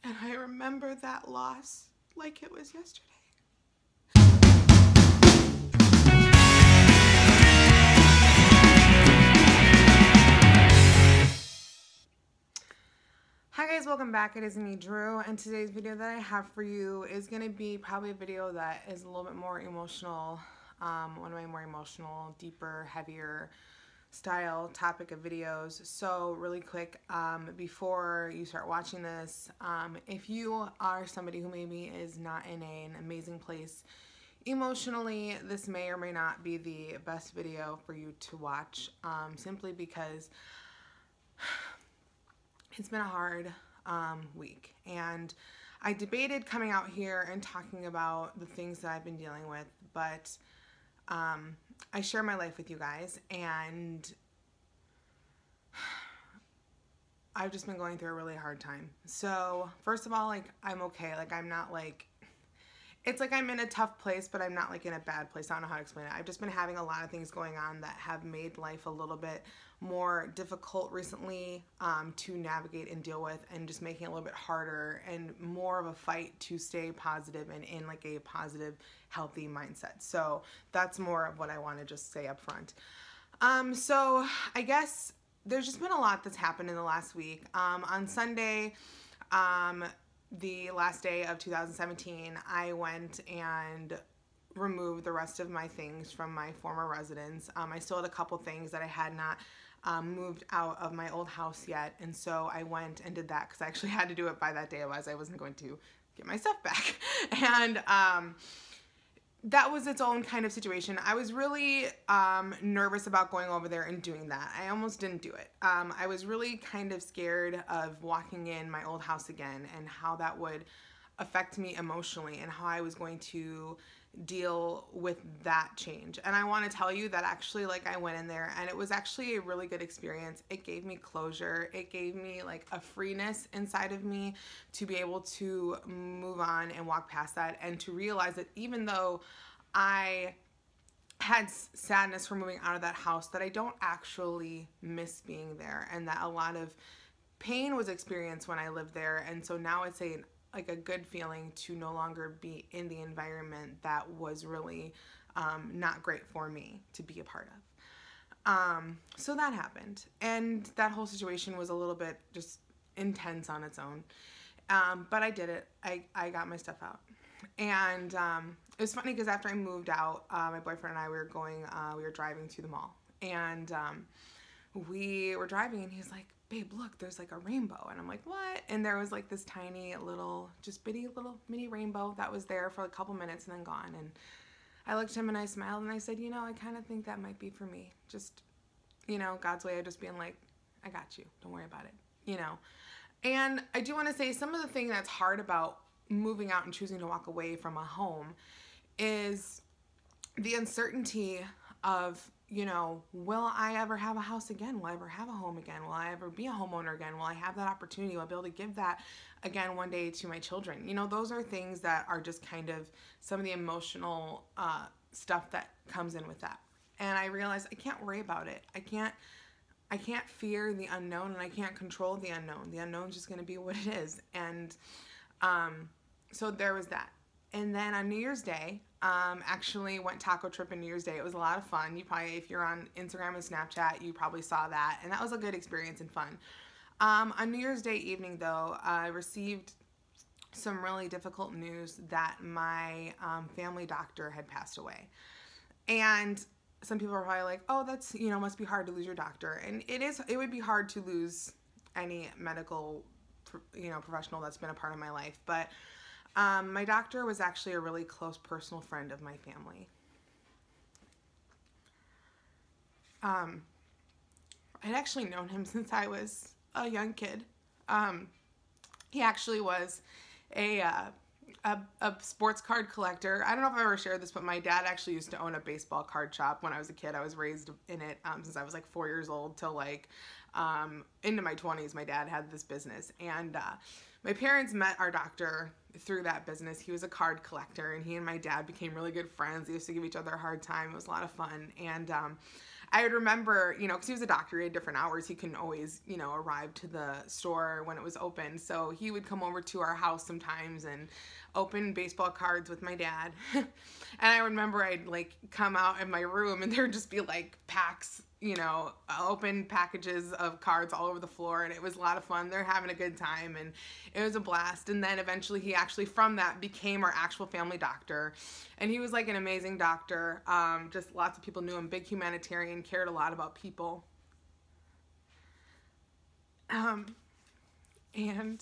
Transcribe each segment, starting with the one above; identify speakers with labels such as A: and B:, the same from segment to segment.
A: And I remember that loss like it was yesterday. Hi guys, welcome back. It is me, Drew, and today's video that I have for you is going to be probably a video that is a little bit more emotional, one of my more emotional, deeper, heavier style topic of videos. So really quick, before you start watching this, if you are somebody who maybe is not in an amazing place emotionally, this may or may not be the best video for you to watch, simply because it's been a hard week, and I debated coming out here and talking about the things that I've been dealing with, but I share my life with you guys, and I've just been going through a really hard time. So first of all, like, I'm okay. Like, I'm not like, it's like I'm in a tough place, but I'm not like in a bad place. I don't know how to explain it. I've just been having a lot of things going on that have made life a little bit more difficult recently to navigate and deal with, and just making it a little bit harder and more of a fight to stay positive and in like a positive, healthy mindset. So that's more of what I want to just say up front. So I guess there's just been a lot that's happened in the last week. On Sunday, the last day of 2017, I went and removed the rest of my things from my former residence. I still had a couple things that I had not moved out of my old house yet, and so I went and did that because I actually had to do it by that day, otherwise I wasn't going to get my stuff back. And that was its own kind of situation. I was really nervous about going over there and doing that. I almost didn't do it. I was really kind of scared of walking in my old house again and how that would affect me emotionally and how I was going to deal with that change. And I want to tell you that actually, like, I went in there and it was actually a really good experience. It gave me closure. It gave me like a freeness inside of me to be able to move on and walk past that, and to realize that even though I had sadness for moving out of that house, that I don't actually miss being there, and that a lot of pain was experienced when I lived there. And so now it's like a good feeling to no longer be in the environment that was really not great for me to be a part of. So that happened, and that whole situation was a little bit just intense on its own. But I did it. I got my stuff out. And it was funny because after I moved out, my boyfriend and I, we were driving to the mall, and we were driving, and he's like, "Babe, look, there's like a rainbow." And I'm like, "What?" And there was like this tiny little, just bitty little mini rainbow that was there for a couple minutes and then gone. And I looked at him and I smiled and I said, "You know, I kind of think that might be for me. Just, you know, God's way of just being like, I got you. Don't worry about it, you know." And I do want to say, some of the thing that's hard about moving out and choosing to walk away from a home is the uncertainty of, you know, will I ever have a house again? Will I ever have a home again? Will I ever be a homeowner again? Will I have that opportunity? Will I be able to give that again one day to my children? You know, those are things that are just kind of some of the emotional stuff that comes in with that. And I realized I can't worry about it. I can't fear the unknown, and I can't control the unknown. The unknown is just going to be what it is. And so there was that. And then on New Year's Day, actually went taco trip on New Year's Day. It was a lot of fun. You probably, if you're on Instagram and Snapchat, you probably saw that. And that was a good experience and fun. On New Year's Day evening, though, I received some really difficult news that my family doctor had passed away. And some people are probably like, "Oh, that's, you know, must be hard to lose your doctor." And it would be hard to lose any medical, you know, professional that's been a part of my life. But my doctor was actually a really close personal friend of my family. I'd actually known him since I was a young kid. He actually was a sports card collector. I don't know if I ever shared this, but my dad actually used to own a baseball card shop when I was a kid. I was raised in it since I was like 4 years old till like into my 20s. My dad had this business, and my parents met our doctor through that business. He was a card collector, and he and my dad became really good friends. They used to give each other a hard time. It was a lot of fun. And I would remember, you know, because he was a doctor, he had different hours. He couldn't always, you know, arrive to the store when it was open. So he would come over to our house sometimes and open baseball cards with my dad. And I remember I'd like come out in my room and there'd just be like packs, you know, open packages of cards all over the floor, and it was a lot of fun. They're having a good time and it was a blast. And then eventually he actually from that became our actual family doctor, and he was like an amazing doctor. Just lots of people knew him, big humanitarian, cared a lot about people. And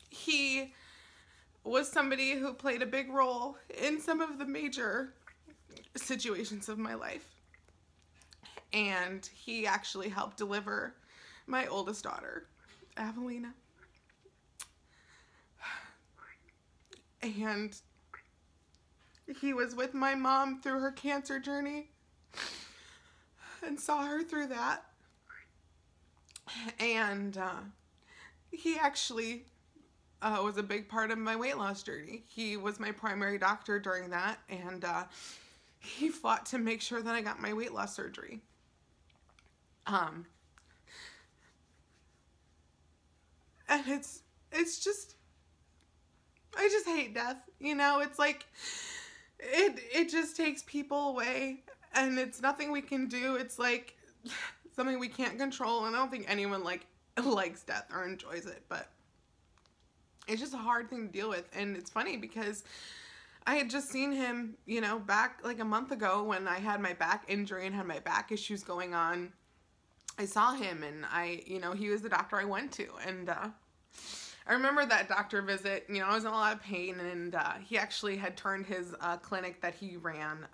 A: he was somebody who played a big role in some of the major situations of my life. And he actually helped deliver my oldest daughter, Evelina. And he was with my mom through her cancer journey and saw her through that. And he actually was a big part of my weight loss journey. He was my primary doctor during that, and he fought to make sure that I got my weight loss surgery. And it's just, I just hate death, you know. It's like, it just takes people away, and it's nothing we can do. It's like something we can't control, and I don't think anyone likes death or enjoys it, but it's just a hard thing to deal with. And it's funny because I had just seen him, you know, back like a month ago when I had my back injury and had my back issues going on. I saw him, and you know, he was the doctor I went to, and I remember that doctor visit. You know, I was in a lot of pain, and he actually had turned his clinic that he ran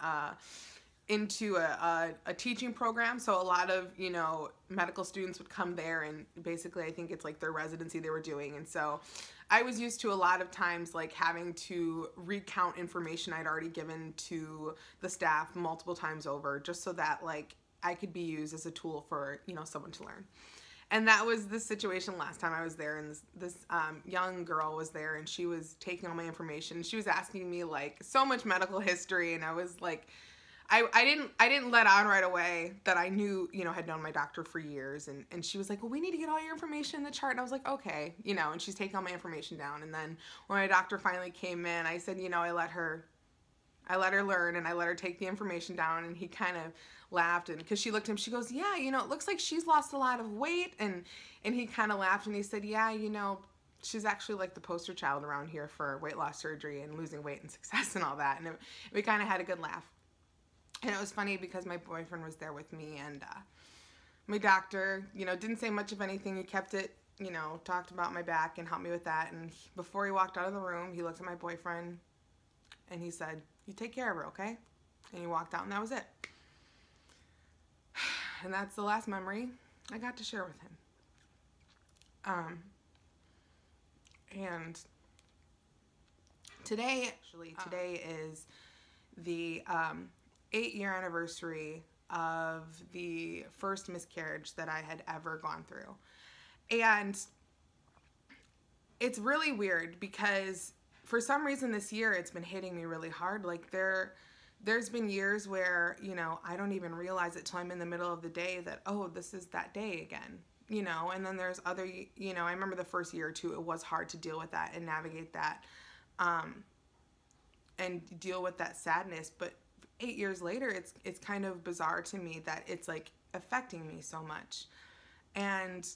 A: into a teaching program. So a lot of, you know, medical students would come there, and basically I think it's like their residency they were doing. And so I was used to a lot of times like having to recount information I'd already given to the staff multiple times over, just so that like I could be used as a tool for, you know, someone to learn. And that was the situation last time I was there, and this young girl was there, and she was taking all my information. She was asking me like so much medical history, and I was like, I didn't let on right away that I knew, you know, had known my doctor for years. And she was like, well, we need to get all your information in the chart. And I was like, okay, you know, and she's taking all my information down. And then when my doctor finally came in, I said, you know, I let her learn, and I let her take the information down. And he kind of laughed, and because she looked at him, she goes, yeah, you know, it looks like she's lost a lot of weight. And he kind of laughed, and he said, yeah, you know, she's actually like the poster child around here for weight loss surgery and losing weight and success and all that. And we kind of had a good laugh. And it was funny because my boyfriend was there with me, and my doctor, you know, didn't say much of anything. He kept it, you know, talked about my back and helped me with that. And before he walked out of the room, he looked at my boyfriend and he said, you take care of her, okay? And he walked out, and that was it. And that's the last memory I got to share with him. And today is the 8-year anniversary of the first miscarriage that I had ever gone through. And it's really weird because for some reason this year it's been hitting me really hard. Like there's been years where, you know, I don't even realize it till I'm in the middle of the day that, oh, this is that day again, you know. And then there's other, you know, I remember the first year or two, it was hard to deal with that and navigate that and deal with that sadness. But 8 years later, it's kind of bizarre to me that it's like affecting me so much. And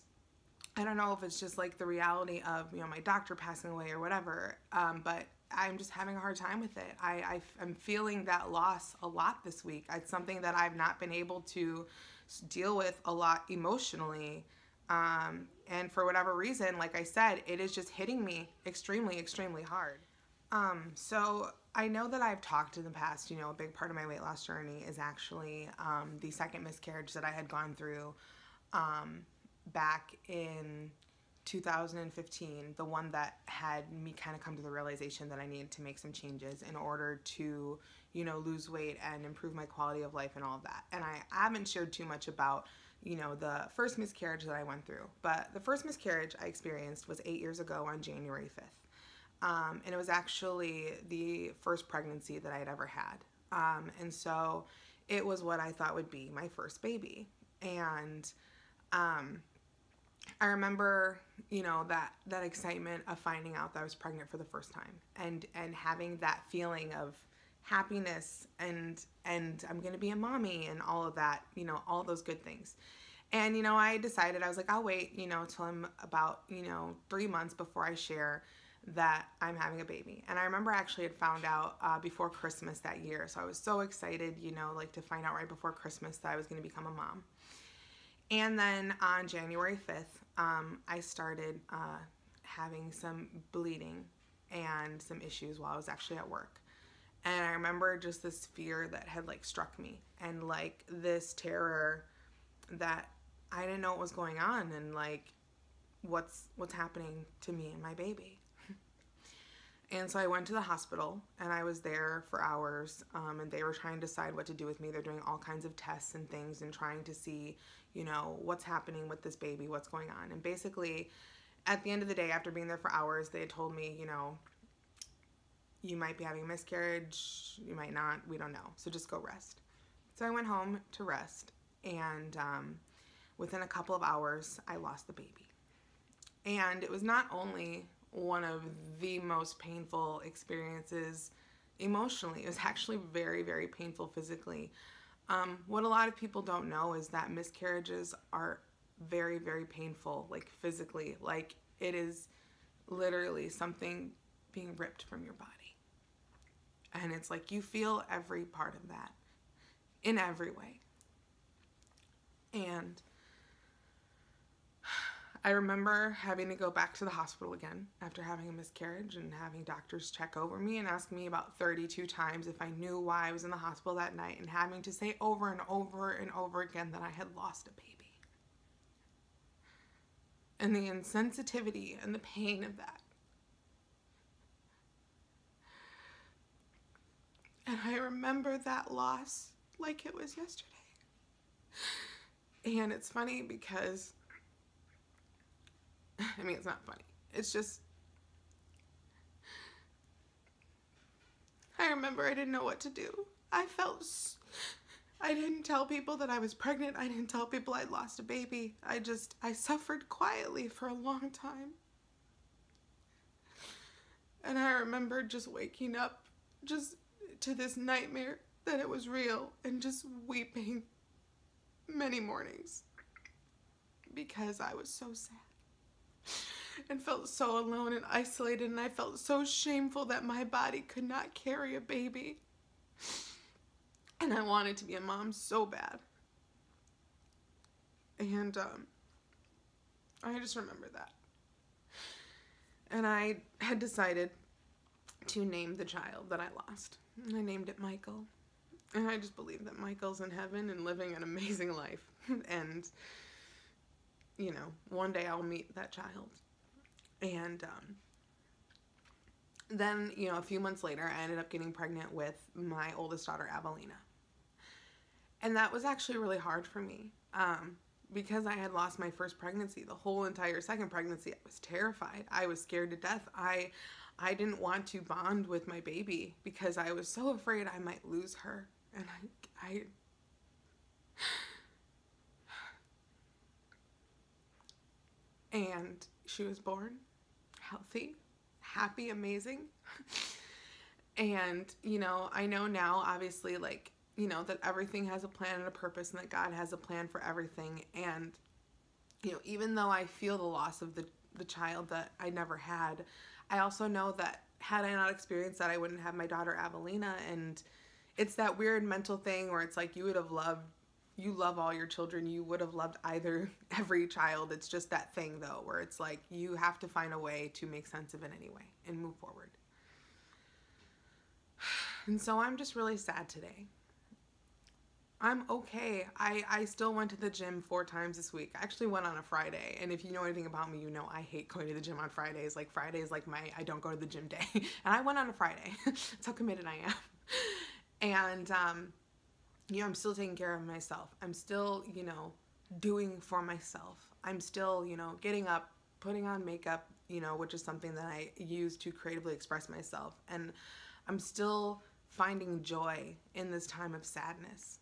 A: I don't know if it's just like the reality of, you know, my doctor passing away or whatever, but I'm just having a hard time with it. I'm feeling that loss a lot this week. It's something that I've not been able to deal with a lot emotionally. And for whatever reason, like I said, it is just hitting me extremely, extremely hard. So I know that I've talked in the past, you know, a big part of my weight loss journey is actually the second miscarriage that I had gone through back in 2015, the one that had me kind of come to the realization that I needed to make some changes in order to, you know, lose weight and improve my quality of life and all of that. And I haven't shared too much about, you know, the first miscarriage that I went through. But the first miscarriage I experienced was 8 years ago on January 5th. And it was actually the first pregnancy that I had ever had. And so it was what I thought would be my first baby. And I remember, that excitement of finding out that I was pregnant for the first time, and having that feeling of happiness, and I'm going to be a mommy and all of that, all those good things. And, I decided, I was like, I'll wait, till I'm about, 3 months before I share that I'm having a baby. And I remember I actually had found out before Christmas that year. So I was so excited, like to find out right before Christmas that I was going to become a mom. And then on January 5th, I started having some bleeding and some issues while I was actually at work. And I remember just this fear that had like struck me, and like this terror that I didn't know what was going on, and like what's happening to me and my baby. And so I went to the hospital, and I was there for hours, and they were trying to decide what to do with me. They're doing all kinds of tests and things and trying to see, what's happening with this baby, what's going on. And basically, at the end of the day, after being there for hours, they had told me, you might be having a miscarriage, you might not, we don't know. So just go rest. So I went home to rest, and within a couple of hours, I lost the baby. And it was not only one of the most painful experiences emotionally, it was actually very, very painful physically. What a lot of people don't know is that miscarriages are very, very painful, like physically. Like, it is literally something being ripped from your body. And it's like you feel every part of that in every way. And I remember having to go back to the hospital again after having a miscarriage, and having doctors check over me and ask me about 32 times if I knew why I was in the hospital that night, and having to say over and over and over again that I had lost a baby. And the insensitivity and the pain of that. And I remember that loss like it was yesterday. And it's funny because, it's not funny. It's just, I remember I didn't know what to do. I didn't tell people that I was pregnant. I didn't tell people I'd lost a baby. I suffered quietly for a long time. And I remember just waking up just to this nightmare that it was real, and just weeping many mornings because I was so sad and felt so alone and isolated, and I felt so shameful that my body could not carry a baby, and I wanted to be a mom so bad. And I just remember that. And I had decided to name the child that I lost. And I named it Michael. And I just believe that Michael's in heaven and living an amazing life. And, one day I'll meet that child. And then, a few months later, I ended up getting pregnant with my oldest daughter, Avelina. And that was actually really hard for me. Because I had lost my first pregnancy, the whole entire second pregnancy, I was terrified. I was scared to death. I didn't want to bond with my baby because I was so afraid I might lose her. And and she was born healthy, happy, amazing. And, I know now, obviously, that everything has a plan and a purpose, and that God has a plan for everything. And, even though I feel the loss of the child that I never had, I also know that had I not experienced that, I wouldn't have my daughter Avelina. And it's that weird mental thing where it's like you love all your children. You would have loved every child. It's just that thing, though, where it's like you have to find a way to make sense of it anyway and move forward. And so I'm just really sad today. I'm okay. I still went to the gym 4 times this week. I actually went on a Friday. And if you know anything about me, I hate going to the gym on Fridays. Like, Friday is like I don't go to the gym day. And I went on a Friday. That's how committed I am. And, I'm still taking care of myself. I'm still, doing for myself. I'm still, getting up, putting on makeup, which is something that I use to creatively express myself. And I'm still finding joy in this time of sadness.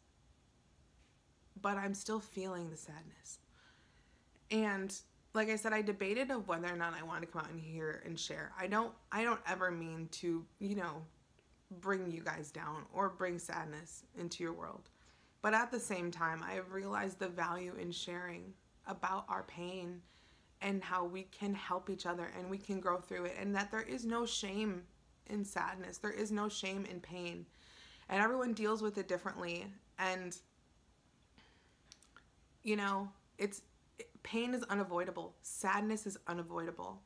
A: but I'm still feeling the sadness. And like I said, I debated of whether or not I want to come out in here and share. I don't ever mean to, you know, bring you guys down or bring sadness into your world. But at the same time, I have realized the value in sharing about our pain and how we can help each other and we can grow through it, and that there is no shame in sadness. There is no shame in pain. And everyone deals with it differently. And, you know, pain is unavoidable. Sadness is unavoidable.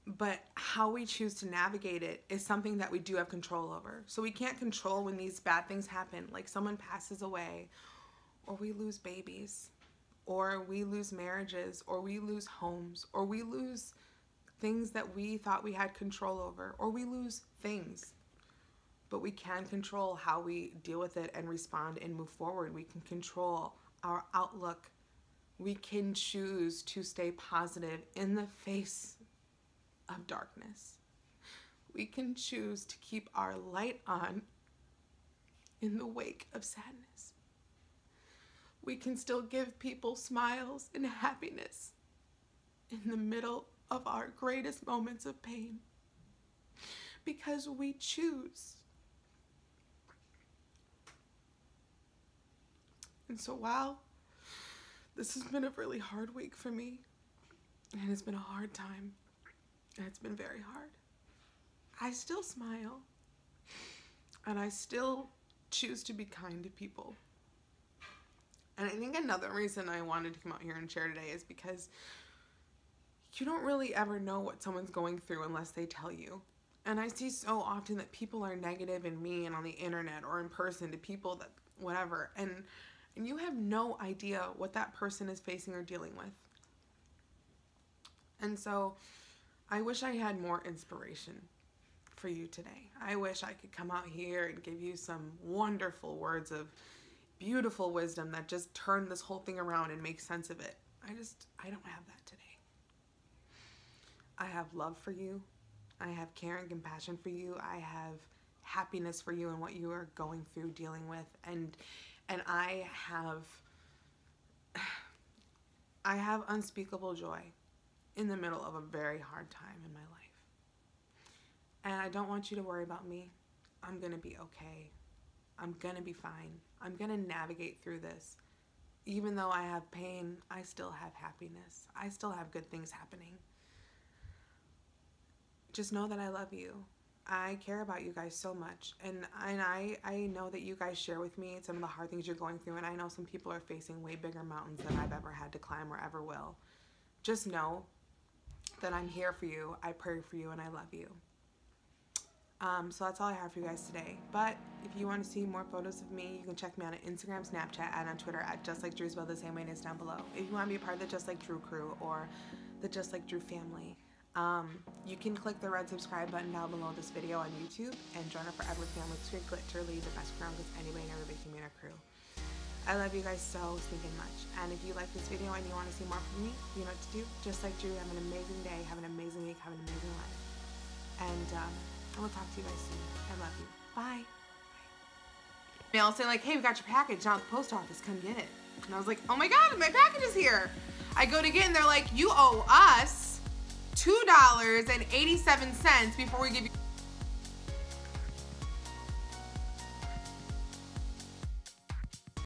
A: But how we choose to navigate it is something that we do have control over. So we can't control when these bad things happen, like someone passes away, or we lose babies, or we lose marriages, or we lose homes, or we lose things that we thought we had control over, or we lose things. But we can control how we deal with it and respond and move forward. We can control our outlook. We can choose to stay positive in the face of darkness. We can choose to keep our light on in the wake of sadness. We can still give people smiles and happiness in the middle of our greatest moments of pain, because we choose. And so while this has been a really hard week for me, and it's been a hard time, and it's been very hard, I still smile, and I still choose to be kind to people. And I think another reason I wanted to come out here and share today is because you don't really ever know what someone's going through unless they tell you. And I see so often that people are negative and mean on the internet or in person to people that whatever, and you have no idea what that person is facing or dealing with. And so I wish I had more inspiration for you today. I wish I could come out here and give you some wonderful words of beautiful wisdom that just turn this whole thing around and make sense of it. I don't have that today. I have love for you. I have care and compassion for you. I have happiness for you and what you are going through, dealing with, and I have unspeakable joy in the middle of a very hard time in my life. And I don't want you to worry about me. I'm gonna be okay. I'm gonna be fine. I'm gonna navigate through this. Even though I have pain, I still have happiness. I still have good things happening. Just know that I love you. I care about you guys so much. And I know that you guys share with me some of the hard things you're going through. And I know some people are facing way bigger mountains than I've ever had to climb or ever will. Just know that I'm here for you. I pray for you and I love you. So that's all I have for you guys today. But if you want to see more photos of me, you can check me out on Instagram, Snapchat, and on Twitter at Justlikedrew, spelled the same way as down below. If you want to be a part of the Just Like Drew crew or the Just Like Drew family, you can click the red subscribe button down below this video on YouTube and join our forever family. It's literally the best ground with anybody and everybody can be in our crew. I love you guys so stinking much. And if you like this video and you want to see more from me, you know what to do. Just like Drew, have an amazing day, have an amazing week, have an amazing life. And I will talk to you guys soon. I love you. Bye. Mail saying like, hey, we got your package down at the post office. Come get it. And I was like, oh my God, my package is here. I go to get it and they're like, you owe us $2.87 before we give you